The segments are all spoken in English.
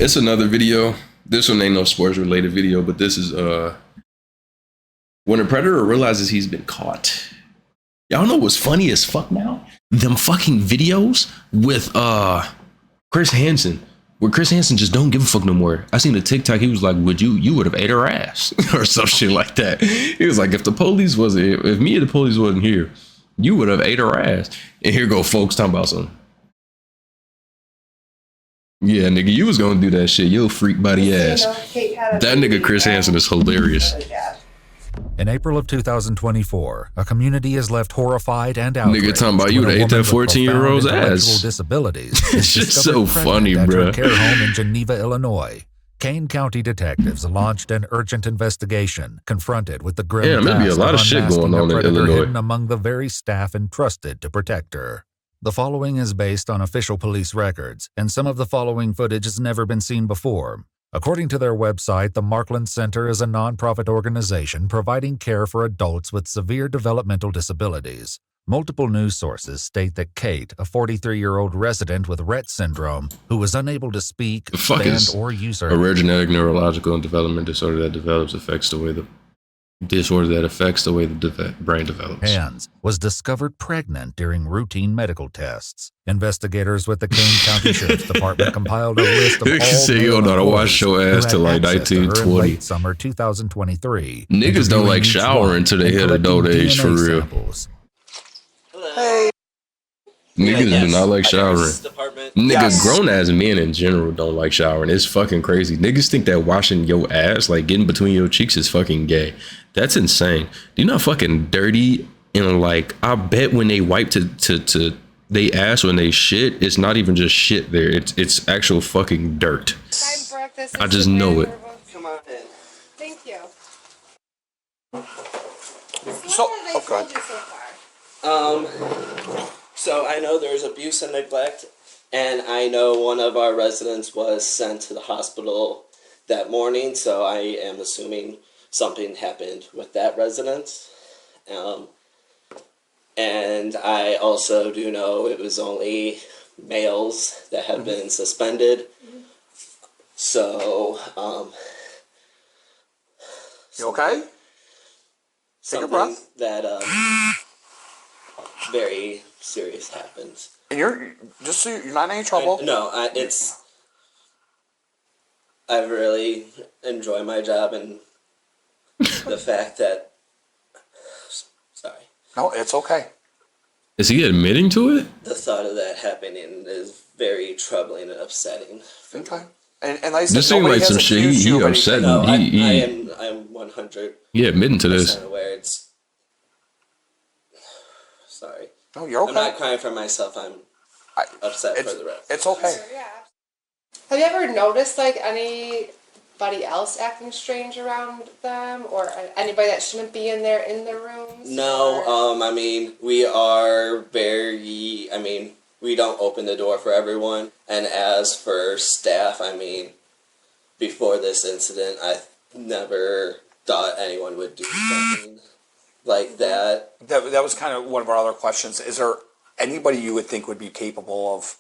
It's another video. This one ain't no sports related video, but this is when a predator realizes he's been caught. Y'all know what's funny as fuck now? Them fucking videos with Chris Hansen, where Chris Hansen just don't give a fuck no more. I seen a TikTok, he was like, you would have ate her ass or some shit like that. He was like, if me and the police wasn't here, you would have ate her ass. And here go folks talking about something. Yeah, nigga, you was gonna do that shit. You freak body ass. That nigga Chris Hansen is hilarious. In April of 2024, a community is left horrified and outraged. Nigga talking about you would ate that 14-year-old's ass. Disabilities. It's just so funny, bro. At her care home in Geneva, Illinois. Kane County detectives launched an urgent investigation, confronted with the grim maybe a lot of shit going on in Illinois. Hidden among the very staff entrusted to protect her. The following is based on official police records, and some of the following footage has never been seen before. According to their website, the Markland Center is a nonprofit organization providing care for adults with severe developmental disabilities. Multiple news sources state that Kate, a 43-year-old resident with Rett syndrome, who was unable to speak, stand, or use her... A rare genetic neurological and development disorder that affects the way the brain develops. Hands was discovered pregnant during routine medical tests. Investigators with the Kane County Sheriff's Department compiled a list of all you don't know how to wash your ass till like 1920. Summer 2023. Niggas don't like showering until they hit adult age for real. Hey. Niggas do not like showering. Nigga, grown ass men in general don't like showering. It's fucking crazy. Niggas think that washing your ass, like getting between your cheeks, is fucking gay. That's insane. Do you know how fucking dirty and like I bet when they wipe to they ass when they shit, it's not even just shit there. It's actual fucking dirt. I just know it. Come on in. Thank you. So I know there's abuse and neglect, and I know one of our residents was sent to the hospital that morning, so I am assuming something happened with that resident. And I also do know it was only males that have been suspended. So, you okay? Take a breath. That very serious happens. And you're just so you're not in any trouble. I really enjoy my job, and the fact that no, it's okay. Is he admitting to it? The thought of that happening is very troubling and upsetting. Okay. And like I said, this seems like some shit he upset. No, I'm 100. Yeah, admitting to this. Aware it's. Sorry. No, you're okay. I'm not crying for myself. I'm upset for the rest. It's okay. Yeah. Have you ever noticed like anybody else acting strange around them, or anybody that shouldn't be in their rooms? No. I mean, we don't open the door for everyone. And as for staff, I mean, before this incident, I never thought anyone would do something like that. That was kind of one of our other questions. Is there anybody you would think would be capable of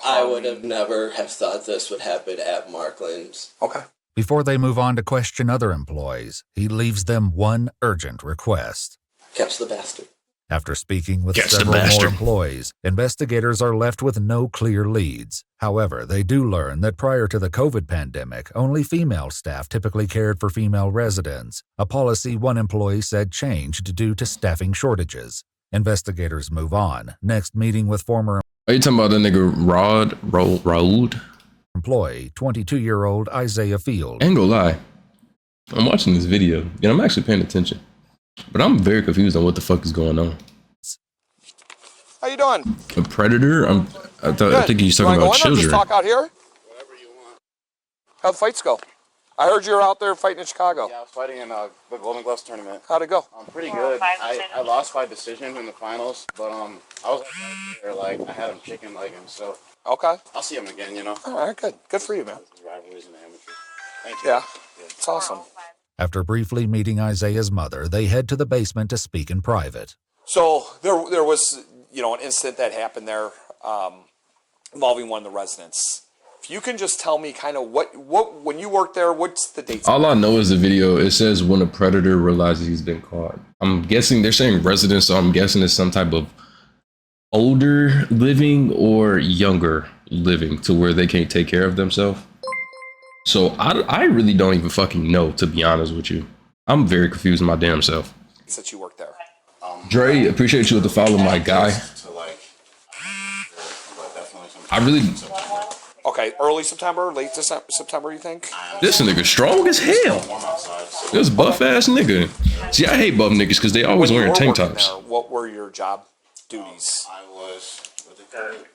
I would have never have thought this would happen at Markland's. Okay. Before they move on to question other employees, he leaves them one urgent request. Catch the bastard. After speaking with several more employees, investigators are left with no clear leads. However, they do learn that prior to the COVID pandemic, only female staff typically cared for female residents, a policy one employee said changed due to staffing shortages. Investigators move on, next meeting with former... Are you talking about the nigga Raoud? Employee, 22-year-old Isaiah Field. I ain't gonna lie. I'm watching this video, and I'm actually paying attention. But I'm very confused on what the fuck is going on. How you doing? A predator? I think he's talking about children. Just talk out here? Whatever you want. How'd the fights go? I heard you were out there fighting in Chicago. Yeah, I was fighting in the Golden Gloves tournament. How'd it go? Pretty good. I lost by decision in the finals, but I was there, like I had him chicken legging, so okay. I'll see him again, you know. All right, good. Good for you, man. Rivalries and amateurs. Thank you. Yeah, it's awesome. After briefly meeting Isaiah's mother, they head to the basement to speak in private. So there was, an incident that happened there involving one of the residents. If you can just tell me kind of what when you worked there, what's the dates? All I know is the video. It says when a predator realizes he's been caught. I'm guessing they're saying residents, so I'm guessing it's some type of older living or younger living to where they can't take care of themselves. So I really don't even fucking know, to be honest with you. I'm very confused in my damn self. Since you worked there. Dre, appreciate you with the follow, my guy. To like, but definitely I really, Okay, early September, late September, you think? this nigga strong as hell. warm outside. So This buff ass nigga. See, I hate buff niggas because they always When you wearing were tank working tops. there, what were your job duties? I was what they call it,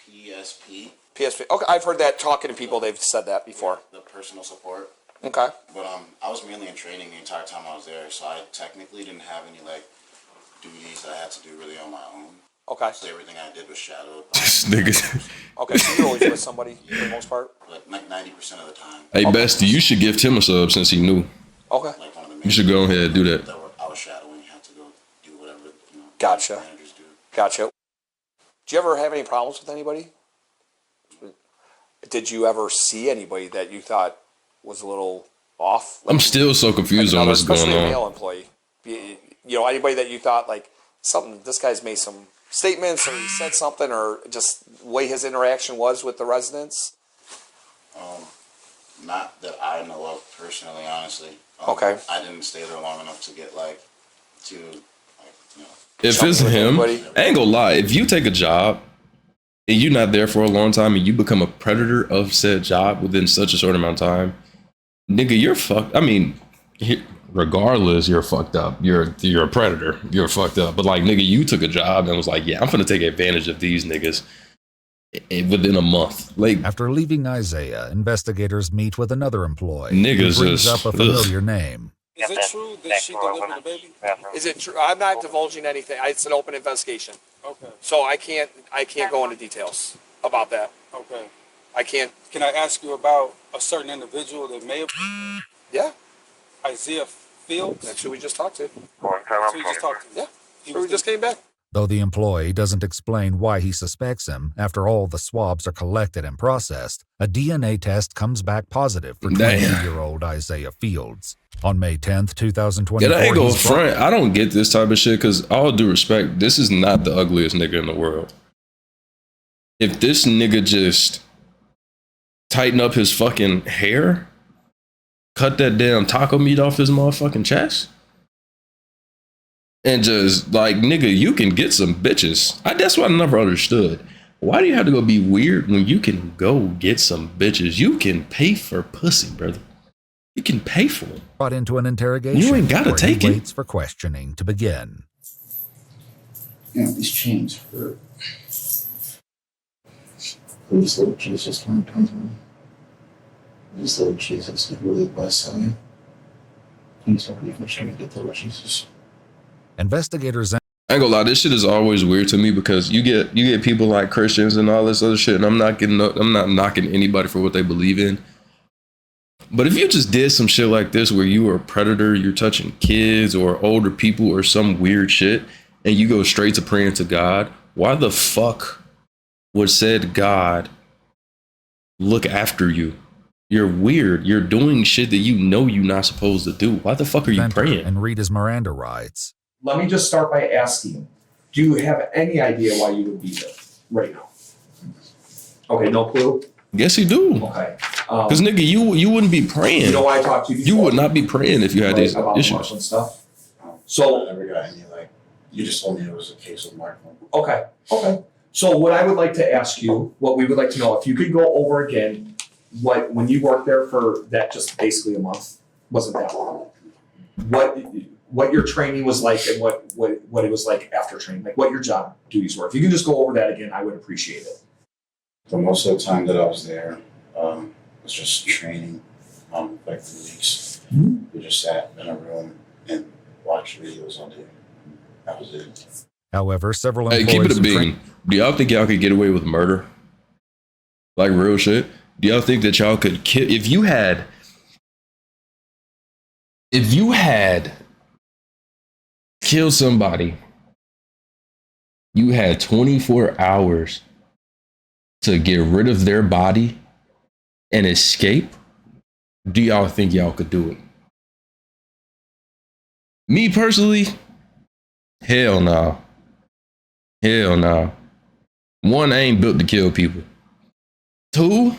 PSP, PSP. Okay, I've heard that talking to people. They've said that before. the personal support. Okay. But I was mainly in training the entire time I was there, so I technically didn't have any like duties that I had to do really on my own. Okay. So everything I did was shadowed, This nigga. Okay. So you're always with somebody for the most part. like 90% of the time. Hey, Bestie, you should give Tim a sub since he knew. Okay. Like one of the You should go ahead and do that. I was shadowing, had to go do whatever Gotcha. managers do. Gotcha. Did you ever have any problems with anybody? Did you ever see anybody that you thought was a little off? I'm still so confused on what's going especially a on. male employee. You know, anybody that you thought like something. This guy's made some statements, or he said something, or just the way his interaction was with the residents. Not that I know of personally, honestly. Okay. I didn't stay there long enough to get like to like If it's with him, anybody. I ain't gonna lie. If you take a job and you're not there for a long time and you become a predator of said job within such a short amount of time, nigga, you're fucked. I mean, regardless, you're fucked up. You're a predator. You're fucked up. But like, nigga, you took a job and was like, yeah, I'm gonna take advantage of these niggas within a month. Like, After leaving Isaiah, investigators meet with another employee Niggas who brings just- up a familiar name. Is it true that she delivered the baby? Is it true? I'm not divulging anything. It's an open investigation, Okay, so I can't go into details about that. okay. I can't. Can I ask you about a certain individual that may have Yeah, Isaiah Fields? that's who we just talked to. That's who you just talked to. Yeah, He who we was just came back. Though the employee doesn't explain why he suspects him after all the swabs are collected and processed, a DNA test comes back positive for Damn. 22-year-old Isaiah Fields. On May 10th, 2024, yeah, I ain't gonna he's brought- front. I don't get this type of shit because all due respect, this is not the ugliest nigga in the world. If this nigga just tighten up his fucking hair, cut that damn taco meat off his motherfucking chest, and just like, nigga, you can get some bitches. That's what I never understood. Why do you have to go be weird when you can go get some bitches? You can pay for pussy, brother. You can pay for it. brought into an interrogation. You ain't gotta where take he it. waits for questioning to begin. You know, these chains hurt. Please, Lord Jesus, come to me. Please, Lord Jesus, if you really bless me. Please don't leave me trying to get there, Lord Jesus. Investigators I ain't gonna lie, this shit is always weird to me because you get people like Christians and all this other shit, and I'm not knocking anybody for what they believe in. But if you just did some shit like this where you were a predator, you're touching kids or older people or some weird shit, and you go straight to praying to God, why the fuck would said God look after you? You're weird. You're doing shit that you know you're not supposed to do. Why the fuck are you enter praying? and read his Miranda rights. Let me just start by asking, do you have any idea why you would be there right now? Okay, no clue? Yes, you do. Okay. Because nigga, you wouldn't be praying. You know why I talked to you You before? would not be praying if you had Right, these about the issues. Markland stuff? I So, never got any, like, you just told me it was a case of Markland. okay. So what I would like to ask you, what we would like to know, if you could go over again, when you worked there for that just basically a month, wasn't that long? What your training was like and what it was like after training, like what your job duties were. If you can just go over that again, I would appreciate it. For most of the time that I was there, was just training, like the weeks. We just sat in a room and watched videos all day. That was it. However, several Hey, employees keep it a who train- bean. Do y'all think y'all could get away with murder? Like real shit? Do y'all think that y'all could kill if you had killed somebody, you had 24 hours to get rid of their body and escape, do y'all think y'all could do it? Me personally, hell no. Hell no. One, I ain't built to kill people. Two,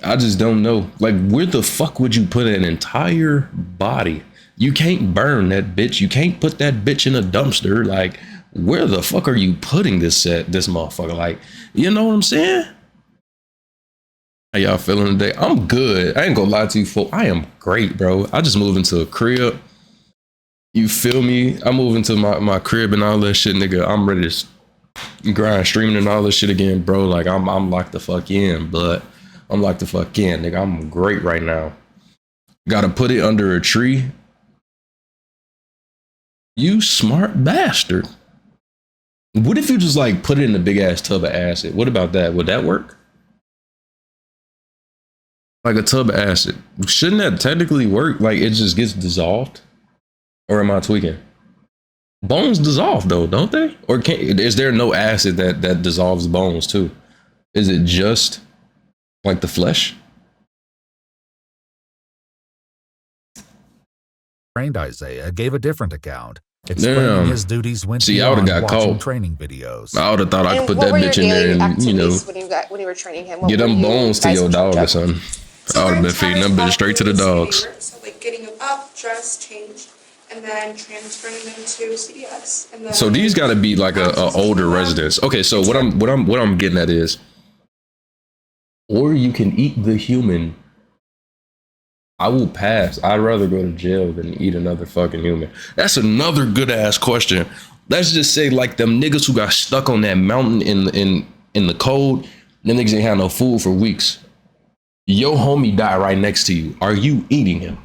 I just don't know. Like, where the fuck would you put an entire body? You can't burn that bitch. You can't put that bitch in a dumpster. Like, where the fuck are you putting this motherfucker? Like, you know what I'm saying? How y'all feeling today? I'm good. I ain't gonna lie to you, folks. I am great, bro. I just moved into a crib. You feel me? I moved into my crib and all that shit, nigga. I'm ready to grind streaming and all this shit again, bro. Like, I'm locked the fuck in, but I'm locked the fuck in, nigga. I'm great right now. Gotta put it under a tree. You smart bastard. What if you just like put it in a big ass tub of acid? What about that? Would that work? Like a tub of acid. Shouldn't that technically work? Like it just gets dissolved? Or am I tweaking? Bones dissolve though, don't they? Or is there no acid that dissolves bones too? Is it just like the flesh? Trained Isaiah gave a different account, explaining his duties went beyond watching training videos. I would have thought I could put that bitch in there and, you know, when you were training him, get them bones to your dog or something. I would have been feeding them bitches straight to the dogs. So like getting them up, dressed, changed, and then transferring them to CDS. And then So these got to be like a older residence. Okay, so what I'm getting at is, or you can eat the human. I will pass. I'd rather go to jail than eat another fucking human. That's another good ass question. Let's just say like them niggas who got stuck on that mountain in the cold, them niggas ain't had no food for weeks. Your homie died right next to you. Are you eating him?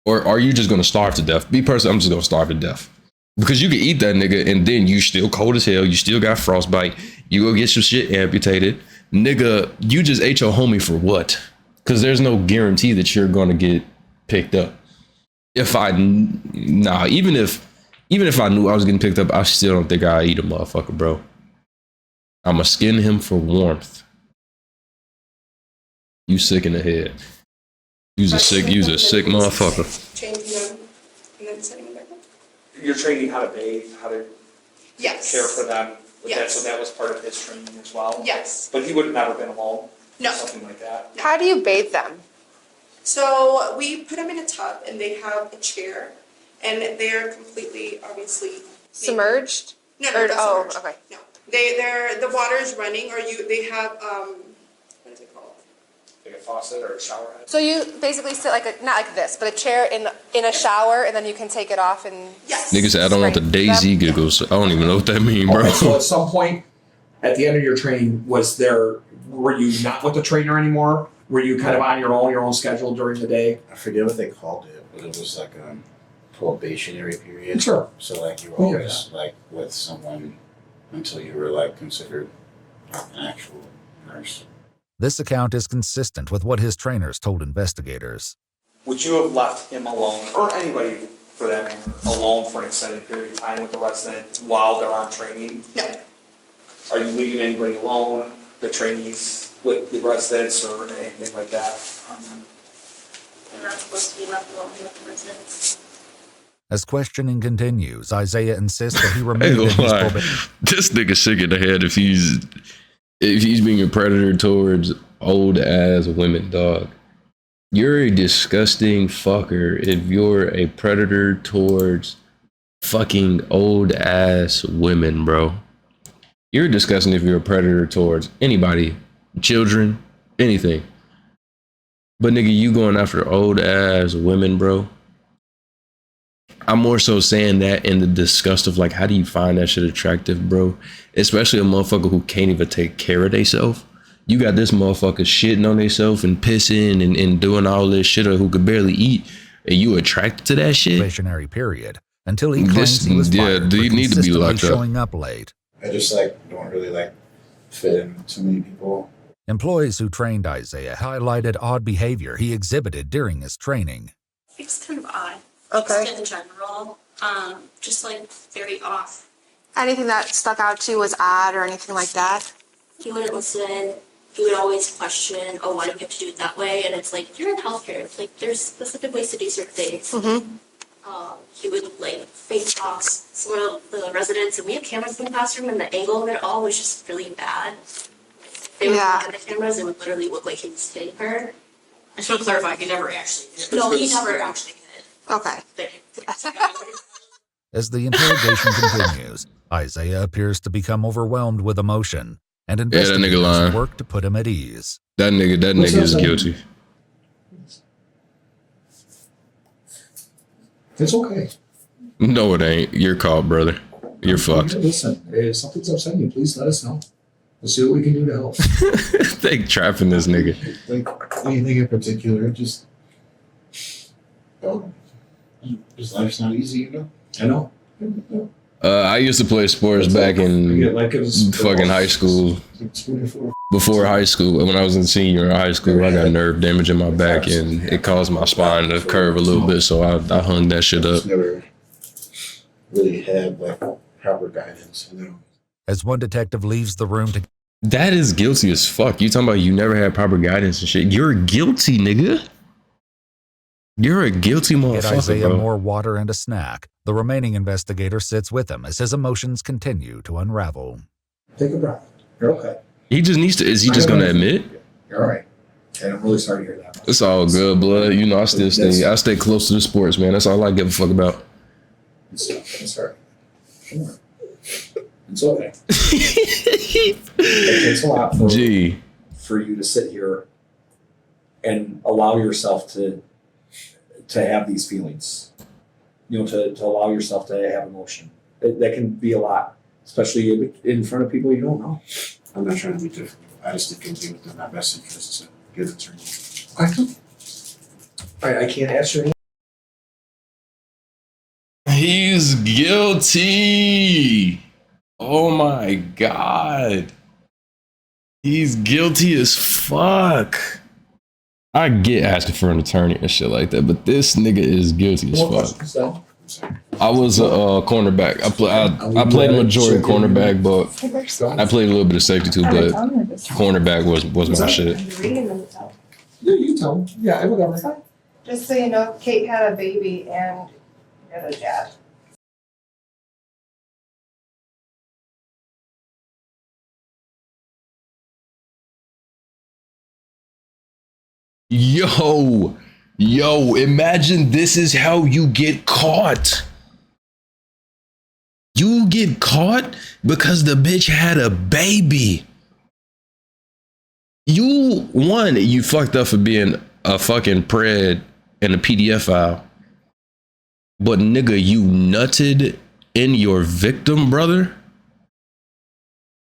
Or are you just gonna starve to death? Me personally, I'm just gonna starve to death. Because you can eat that nigga and then you still cold as hell. You still got frostbite. You go get your shit amputated. Nigga, you just ate your homie for what? Because there's no guarantee that you're gonna get picked up. Even if I knew I was getting picked up, I still don't think I'd eat a motherfucker, bro. I'ma skin him for warmth. You sick in the head. You's a sick motherfucker. changing them and then setting them back up. You're training how to bathe, how to Yes. care for them. With that, Yes. so that was part of his training as well. Yes. But he would have never been alone. No. Something like that. How do you bathe them? So we put them in a tub and they have a chair and they're completely, obviously. Submerged? No, Or- not oh, submerged. okay. No, the water is running, or they have what is it called? Like a faucet or a shower head. So you basically sit like not like this, but a chair in a shower, and then you can take it off and. Yes. Niggas say I don't want the Daisy giggles. I don't even know what that mean, bro. Okay, so at some point, at the end of your training, were you not with the trainer anymore? Were you kind of on your own schedule during the day? I forget what they called it, but it was like a probationary period. Sure. So like you were Oh, yeah. always like with someone until you were like considered an actual nurse. This account is consistent with what his trainers told investigators. Would you have left him alone, or anybody for that matter, alone for an extended period of time with the resident while they're on training? No. Are you leaving anybody alone, the trainees with the residents or anything like that? They're not supposed to be left alone with the residents. As questioning continues, Isaiah insists that he Ain't remained in his gonna lie. probation. This nigga sick in the head if he's being a predator towards old ass women, dog. You're a disgusting fucker if you're a predator towards fucking old ass women, bro. You're disgusting if you're a predator towards anybody, children, anything. But nigga, you going after old ass women, bro. I'm more so saying that in the disgust of like, how do you find that shit attractive, bro? Especially a motherfucker who can't even take care of themselves. You got this motherfucker shitting on themselves and pissing and doing all this shit, or who could barely eat, and you attracted to that shit? Probationary period until he claims he was fired do for you need to be consistently locked up? showing up late. I just like don't really like fit in with too many people. Employees who trained Isaiah highlighted odd behavior he exhibited during his training. It's kind of odd. Okay. Just in general, just like very off. Anything that stuck out to you was odd or anything like that? He wouldn't listen. He would always question, oh, why do you have to do it that way? And it's like, you're in healthcare. It's like, there's specific ways to do certain things. Mm-hmm. He would like face talks some of the residents, and we had cameras in the classroom, and the angle of it all was just really bad. If they would look at the cameras, it would literally look like he was hitting her. I should clarify, he never actually did. No, he never actually did. Okay. As the interrogation continues, Isaiah appears to become overwhelmed with emotion, and investigators lying. work to put him at ease. That nigga is guilty. It's okay. No, it ain't. You're caught, brother. You're fucked. Listen, if something's upsetting you, please let us know. We'll see what we can do to help. They trapping this nigga. Like anything in particular, just his life's not easy, you know. I know. I used to play sports back in fucking high school. Before high school, when I was in senior in high school, I got nerve damage in my back and it caused my spine to curve a little bit, so I hung that shit up. Never really had like proper guidance, you know. As one detective leaves the room to... That is guilty as fuck. You talking about you never had proper guidance and shit. You're guilty, nigga. You're a guilty get motherfucker, Isaiah bro. more water and a snack, the remaining investigator sits with him as his emotions continue to unravel. Take a breath. You're okay. He just needs to. Is he just gonna admit? You're all right. And I'm really sorry to hear that. It's all good, blood. You know, I stay close to the sports, man. That's all I give a fuck about. It's all right. Sure. It's okay. It takes a lot for you to sit here and allow yourself to have these feelings. You know, to allow yourself to have emotion. That can be a lot, especially in front of people you don't know. I'm not trying to be difficult. I just think it'd be within my best interest to get it turned. I can't ask you. He's guilty. Oh my god. He's guilty as fuck. I get asking for an attorney and shit like that, but this nigga is guilty as fuck. I was a cornerback. I played majority cornerback, but I played a little bit of safety too. But cornerback was my shit. Yeah, you tell me. Yeah, whatever. Just so you know, Kate had a baby and you're the dad. Yo, imagine this is how you get caught. You get caught because the bitch had a baby. You fucked up for being a fucking pred in a PDF file. But nigga, you nutted in your victim, brother?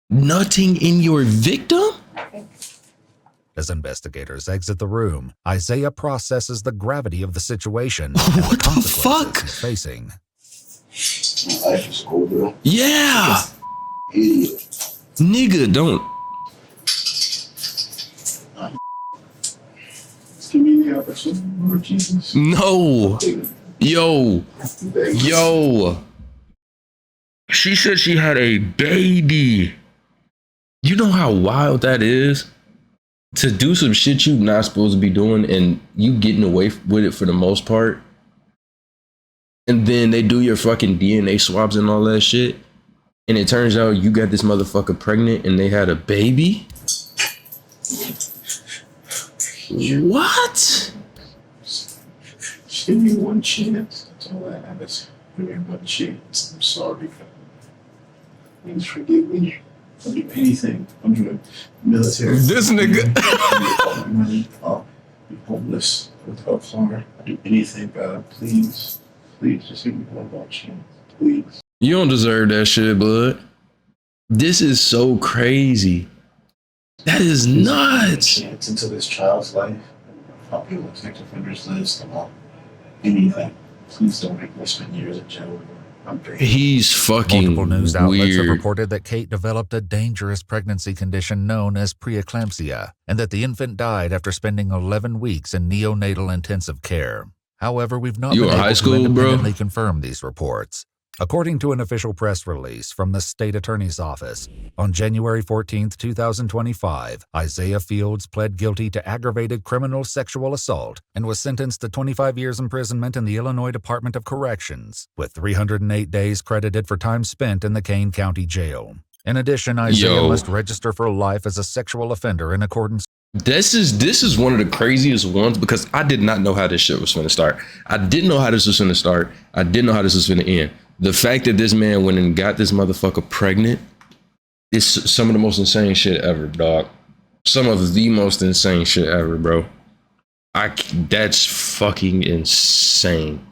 Nutting in your victim? As investigators exit the room, Isaiah processes the gravity of the situation and What the consequences fuck? he's facing. My life is cool, bro. Yeah. Idiot. Nigga, don't. Give me the opportunity, Lord Jesus. No. Yo. She said she had a baby. You know how wild that is? To do some shit you not supposed to be doing and you getting away with it for the most part. And then they do your fucking DNA swabs and all that shit. And it turns out you got this motherfucker pregnant and they had a baby? What? Just give me one chance. That's all I have is give me one chance. I'm sorry. Please forgive me. I'll do anything. I'll do military. This nigga. I'll be homeless without car. I'll do anything, God. Please. Please, just give me one more chance. Please. You don't deserve that shit, bud. This is so crazy. That is nuts. Chance into this child's life. I'll be on the sex offenders list. I'll anything. Please don't make me spend years in jail. I'm pretty. He's fucking Multiple news outlets have weird. reported that Kate developed a dangerous pregnancy condition known as preeclampsia, and that the infant died after spending 11 weeks in neonatal intensive care. However, we've not You been in high able school, to bro? independently confirm these reports. According to an official press release from the state attorney's office, on January 14, 2025, Isaiah Fields pled guilty to aggravated criminal sexual assault and was sentenced to 25 years imprisonment in the Illinois Department of Corrections, with 308 days credited for time spent in the Kane County Jail. In addition, Isaiah must register for life as a sexual offender in accordance. This is one of the craziest ones because I did not know how this shit was going to start. I didn't know how this was going to start. I didn't know how this was going to end. The fact that this man went and got this motherfucker pregnant is some of the most insane shit ever, dog. Some of the most insane shit ever, bro. That's fucking insane.